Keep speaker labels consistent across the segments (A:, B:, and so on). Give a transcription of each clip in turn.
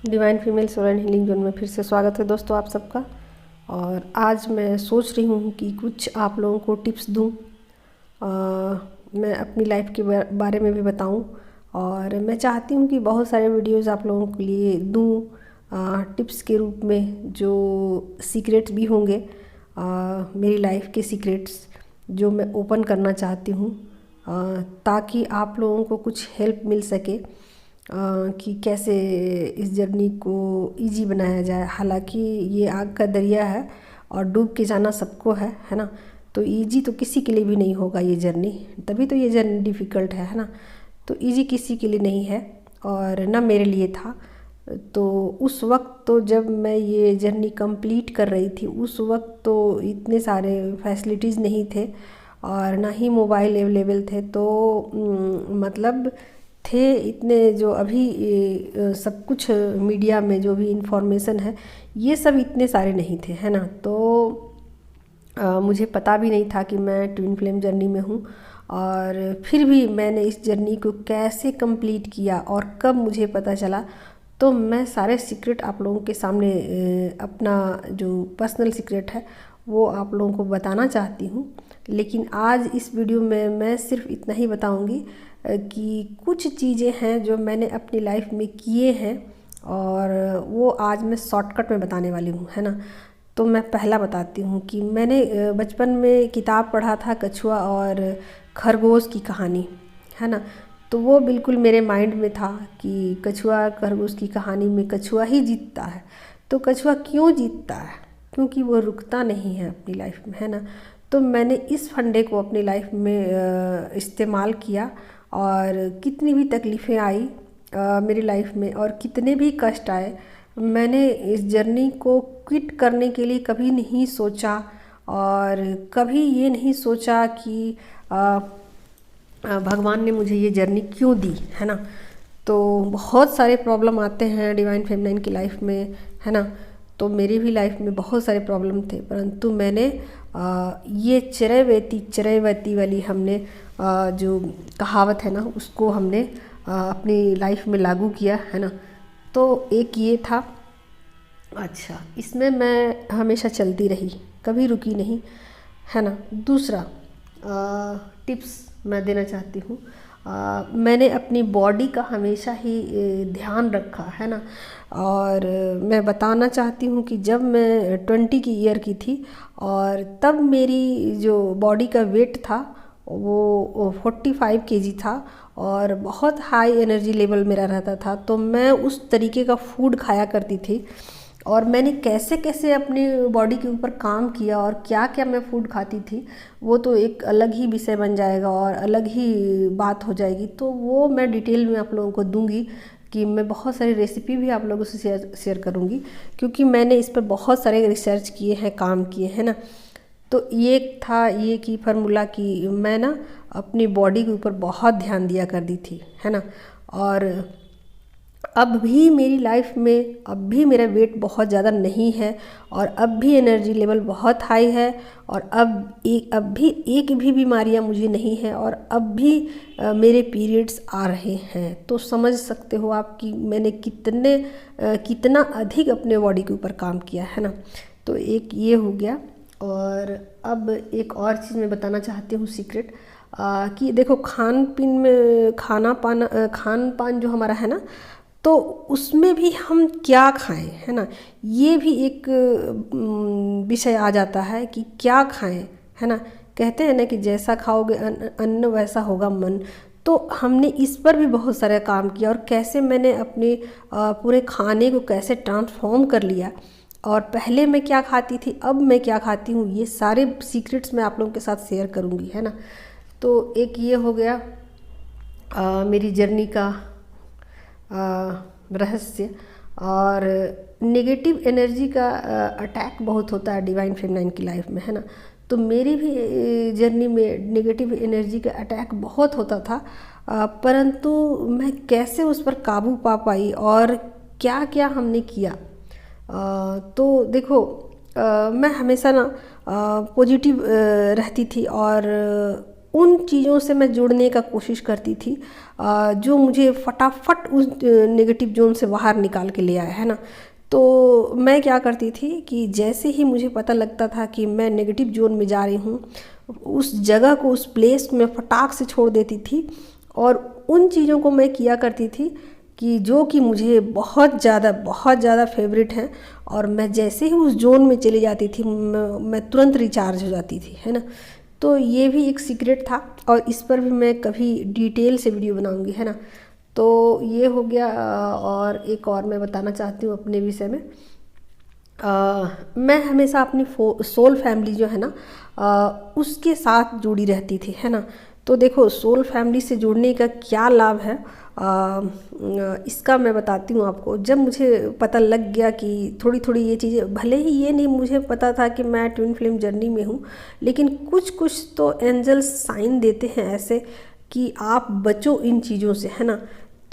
A: Divine female soul and healing zone में फिर से स्वागत है दोस्तों आप सबका। और आज मैं सोच रही हूँ कि कुछ आप लोगों को टिप्स दूँ। मैं अपनी लाइफ के बारे में भी बताऊँ और मैं चाहती हूँ कि बहुत सारे वीडियोस आप लोगों के लिए दूँ टिप्स के रूप में, जो सीक्रेट्स भी होंगे, मेरी लाइफ के सीक्रेट्स जो मैं ओपन करना चाहती हूँ, ताकि आप लोगों को कुछ हेल्प मिल सके कि कैसे इस जर्नी को इजी बनाया जाए। हालांकि ये आग का दरिया है और डूब के जाना सबको है ना। तो इजी तो किसी के लिए भी नहीं होगा ये जर्नी, तभी तो ये जर्नी डिफ़िकल्ट है ना। तो इजी किसी के लिए नहीं है और ना मेरे लिए था। तो उस वक्त तो जब मैं ये जर्नी कंप्लीट कर रही थी, उस वक्त तो इतने सारे फैसिलिटीज़ नहीं थे और ना ही मोबाइल अवेलेबल थे। तो मतलब थे इतने, जो अभी सब कुछ मीडिया में जो भी इंफॉर्मेशन है, ये सब इतने सारे नहीं थे, है ना। तो मुझे पता भी नहीं था कि मैं ट्विन फ्लेम जर्नी में हूँ, और फिर भी मैंने इस जर्नी को कैसे कंप्लीट किया और कब मुझे पता चला, तो मैं सारे सीक्रेट आप लोगों के सामने अपना जो पर्सनल सीक्रेट है वो आप लोगों को बताना चाहती हूँ। लेकिन आज इस वीडियो में मैं सिर्फ इतना ही बताऊँगी कि कुछ चीज़ें हैं जो मैंने अपनी लाइफ में किए हैं, और वो आज मैं शॉर्टकट में बताने वाली हूँ, है ना। तो मैं पहला बताती हूँ कि मैंने बचपन में किताब पढ़ा था कछुआ और खरगोश की कहानी, है ना। तो वो बिल्कुल मेरे माइंड में था कि कछुआ खरगोश की कहानी में कछुआ ही जीतता है। तो कछुआ क्यों जीतता है? क्योंकि वो रुकता नहीं है अपनी लाइफ में, है ना। तो मैंने इस फंडे को अपनी लाइफ में इस्तेमाल किया, और कितनी भी तकलीफ़ें आई मेरी लाइफ में और कितने भी कष्ट आए, मैंने इस जर्नी को क्विट करने के लिए कभी नहीं सोचा, और कभी ये नहीं सोचा कि भगवान ने मुझे ये जर्नी क्यों दी, है ना। तो बहुत सारे प्रॉब्लम आते हैं डिवाइन फेमिनाइन की लाइफ में, है ना। तो मेरी भी लाइफ में बहुत सारे प्रॉब्लम थे, परंतु मैंने ये चिरैवती वाली हमने जो कहावत है ना, उसको हमने अपनी लाइफ में लागू किया, है ना। तो एक ये था। अच्छा, इसमें मैं हमेशा चलती रही, कभी रुकी नहीं, है ना। दूसरा टिप्स मैं देना चाहती हूँ। मैंने अपनी बॉडी का हमेशा ही ध्यान रखा, है ना। और मैं बताना चाहती हूँ कि जब मैं 20 की ईयर की थी, और तब मेरी जो बॉडी का वेट था वो 45 केजी था, और बहुत हाई एनर्जी लेवल मेरा रहता था। तो मैं उस तरीके का फूड खाया करती थी, और मैंने कैसे कैसे अपनी बॉडी के ऊपर काम किया और क्या क्या मैं फूड खाती थी, वो तो एक अलग ही विषय बन जाएगा और अलग ही बात हो जाएगी। तो वो मैं डिटेल में आप लोगों को दूंगी, कि मैं बहुत सारी रेसिपी भी आप लोगों से शेयर करूंगी, क्योंकि मैंने इस पर बहुत सारे रिसर्च किए हैं, काम किए हैं ना। तो ये था ये की फार्मूला कि मैं ना अपनी बॉडी के ऊपर बहुत ध्यान दिया करती थी, है ना। और अब भी मेरी लाइफ में अब भी मेरा वेट बहुत ज़्यादा नहीं है, और अब भी एनर्जी लेवल बहुत हाई है, और अब भी एक भी बीमारियां मुझे नहीं है, और अब भी मेरे पीरियड्स आ रहे हैं। तो समझ सकते हो आप कि मैंने कितना अधिक अपने बॉडी के ऊपर काम किया, है ना। तो एक ये हो गया। और अब एक और चीज़ मैं बताना चाहती हूँ सीक्रेट, कि देखो खान पान जो हमारा है ना, तो उसमें भी हम क्या खाएं, है ना। ये भी एक विषय आ जाता है कि क्या खाएं, है ना। कहते हैं ना कि जैसा खाओगे अन्न वैसा होगा मन। तो हमने इस पर भी बहुत सारा काम किया, और कैसे मैंने अपने पूरे खाने को कैसे ट्रांसफॉर्म कर लिया, और पहले मैं क्या खाती थी अब मैं क्या खाती हूँ, ये सारे सीक्रेट्स मैं आप लोगों के साथ शेयर करूँगी, है ना। तो एक ये हो गया मेरी जर्नी का रहस्य। और नेगेटिव एनर्जी का अटैक बहुत होता है डिवाइन फेमिनाइन की लाइफ में, है ना। तो मेरी भी जर्नी में नेगेटिव एनर्जी का अटैक बहुत होता था, परंतु मैं कैसे उस पर काबू पा पाई और क्या क्या हमने किया। तो देखो, मैं हमेशा ना पॉजिटिव रहती थी, और उन चीज़ों से मैं जुड़ने का कोशिश करती थी जो मुझे फटाफट उस नेगेटिव जोन से बाहर निकाल के ले आया, है ना। तो मैं क्या करती थी कि जैसे ही मुझे पता लगता था कि मैं नेगेटिव जोन में जा रही हूँ, उस जगह को, उस प्लेस को मैं फटाक से छोड़ देती थी और उन चीज़ों को मैं किया करती थी कि जो कि मुझे बहुत ज़्यादा फेवरेट हैं। और मैं जैसे ही उस जोन में चली जाती थी मैं तुरंत रिचार्ज हो जाती थी, है ना। तो ये भी एक सीक्रेट था और इस पर भी मैं कभी डिटेल से वीडियो बनाऊंगी, है ना। तो ये हो गया। और एक और मैं बताना चाहती हूँ अपने विषय में। मैं हमेशा अपनी सोल फैमिली जो है ना उसके साथ जुड़ी रहती थी, है ना। तो देखो, सोल फैमिली से जुड़ने का क्या लाभ है, इसका मैं बताती हूँ आपको। जब मुझे पता लग गया कि थोड़ी थोड़ी ये चीज़ें, भले ही ये नहीं मुझे पता था कि मैं ट्विन फ्लेम जर्नी में हूँ, लेकिन कुछ कुछ तो एंजल साइन देते हैं ऐसे कि आप बचो इन चीज़ों से, है ना।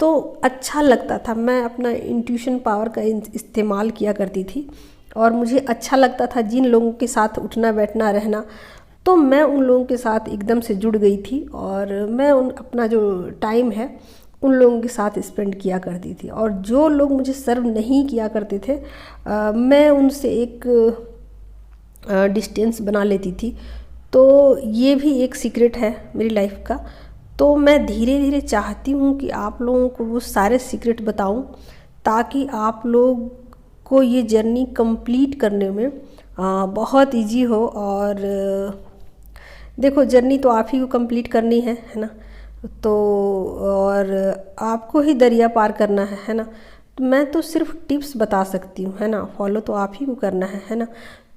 A: तो अच्छा लगता था, मैं अपना इंट्यूशन पावर का इस्तेमाल किया करती थी और मुझे अच्छा लगता था जिन लोगों के साथ उठना बैठना रहना। तो मैं उन लोगों के साथ एकदम से जुड़ गई थी और मैं अपना जो टाइम है उन लोगों के साथ स्पेंड किया करती थी। और जो लोग मुझे सर्व नहीं किया करते थे मैं उनसे एक डिस्टेंस बना लेती थी। तो ये भी एक सीक्रेट है मेरी लाइफ का। तो मैं धीरे धीरे चाहती हूँ कि आप लोगों को वो सारे सीक्रेट बताऊँ ताकि आप लोग को ये जर्नी कंप्लीट करने में बहुत इजी हो। और देखो, जर्नी तो आप ही को कंप्लीट करनी है ना। तो और आपको ही दरिया पार करना है ना। तो मैं तो सिर्फ टिप्स बता सकती हूँ, है ना। फॉलो तो आप ही को करना है ना।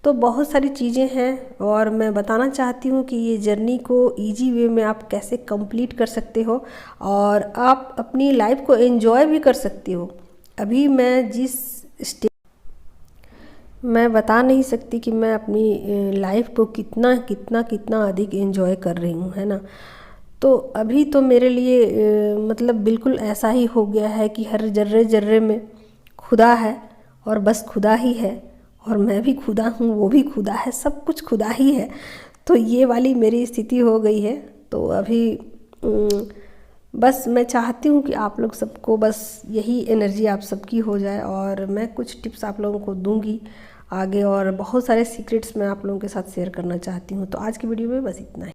A: तो बहुत सारी चीज़ें हैं और मैं बताना चाहती हूँ कि ये जर्नी को इजी वे में आप कैसे कंप्लीट कर सकते हो और आप अपनी लाइफ को एंजॉय भी कर सकते हो। अभी मैं मैं बता नहीं सकती कि मैं अपनी लाइफ को कितना कितना कितना अधिक एंजॉय कर रही हूँ, है ना। तो अभी तो मेरे लिए मतलब बिल्कुल ऐसा ही हो गया है कि हर जर्रे जर्रे में खुदा है और बस खुदा ही है और मैं भी खुदा हूँ, वो भी खुदा है, सब कुछ खुदा ही है। तो ये वाली मेरी स्थिति हो गई है। तो अभी बस मैं चाहती हूँ कि आप लोग सबको बस यही एनर्जी आप सबकी हो जाए और मैं कुछ टिप्स आप लोगों को दूंगी आगे और बहुत सारे सीक्रेट्स मैं आप लोगों के साथ शेयर करना चाहती हूँ। तो आज की वीडियो में बस इतना ही।